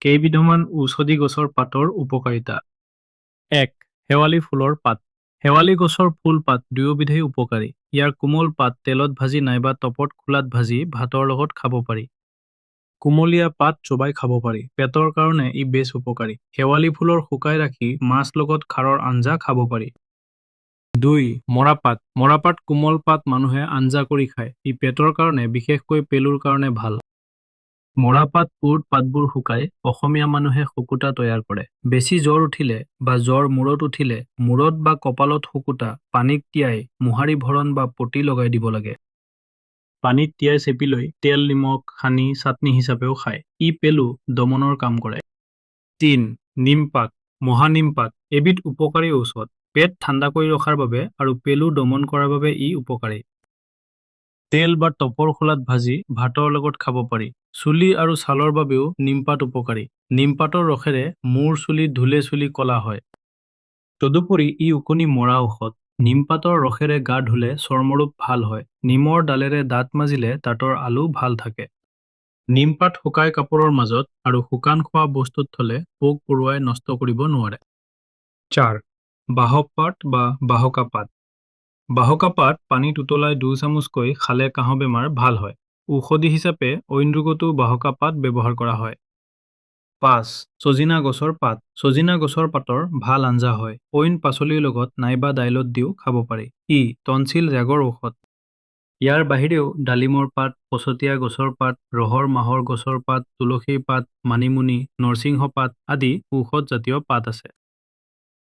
কেইবিধমান ঔষধি গছৰ পাতৰ উপকাৰিতা। ১. শেৱালি ফুলৰ পাত। শেৱালি গছৰ ফুল পাত দুয়োবিধেই উপকাৰী। ইয়াৰ কোমল পাত তেলত ভাজি নাইবা টপত খোলাত ভাজি ভাতৰ লগত খাব পাৰি। কুমলীয়া পাত চোবাই খাব পাৰি। পেটৰ কাৰণে ই বেছ উপকাৰী। শেৱালি ফুলৰ শুকাই ৰাখি মাছ লগত খাৰৰ আঞ্জা খাব পাৰি। ২. মৰাপাট। মৰাপাট কোমল পাত মানুহে আঞ্জা কৰি খায়। ই পেটৰ কাৰণে বিশেষকৈ পেলুৰ কাৰণে ভাল। মৰাপাত পুৰ পাতবোৰ শুকাই অসমীয়া মানুহে শুকুতা তৈয়াৰ কৰে। বেছি জ্বৰ উঠিলে বা জ্বৰ মূৰত উঠিলে মূৰত বা কপালত শুকুতা পানীত তিয়াই মোহাৰি ভৰণ বা পটি লগাই দিব লাগে। পানীত তিয়াই চেপি লৈ তেল নিমখ সানি চাটনি হিচাপেও খায়। ই পেলু দমনৰ কাম কৰে। ৩. নিমপাত। মহানিমপাত এবিধ উপকাৰী ঔষধ। পেট ঠাণ্ডা কৰি ৰখাৰ বাবে আৰু পেলু দমন কৰাৰ বাবে ই উপকাৰী। তেল বা টপৰ খোলাত ভাজি ভাতৰ লগত খাব পাৰি। চুলি আৰু ছালৰ বাবেও নিমপাত উপকাৰী। নিমপাতৰ ৰসেৰে মূৰ চুলি ধুলে চুলি কলা হয়। তদুপৰি ই ওকণি মৰা ঔষধ। নিমপাতৰ ৰসেৰে গা ধুলে চৰ্মৰোগ ভাল হয়। নিমৰ ডালেৰে দাঁত মাজিলে দাঁতৰ আলু ভাল থাকে। নিমপাত শুকাই কাপোৰৰ মাজত আৰু শুকান খোৱা বস্তুত থলে পোক পৰুৱাই নষ্ট কৰিব নোৱাৰে। ৪. বাহক পাত বা বাহকা পাত। বাহকা পাত পানীত উতলাই ২ চামুচকৈ খালে কাহ বেমাৰ ভাল হয়। ঔষধি হিচাপে অইন ৰোগতো বাহকা পাত ব্যৱহাৰ কৰা হয়। ৫. ছজিনা গছৰ পাত। ছজিনা গছৰ পাতৰ ভাল আঞ্জা হয়। অইন পাচলিৰ লগত নাইবা দাইলত দিও খাব পাৰি। ই টনচিল ৰেগৰ ঔষধ। ইয়াৰ বাহিৰেও ডালিমৰ পাত, পচতীয়া গছৰ পাত, ৰহৰ মাহৰ গছৰ পাত, তুলসীৰ পাত, মানিমুনি, নৰসিংহ পাত আদি ঔষধজাতীয় পাত আছে।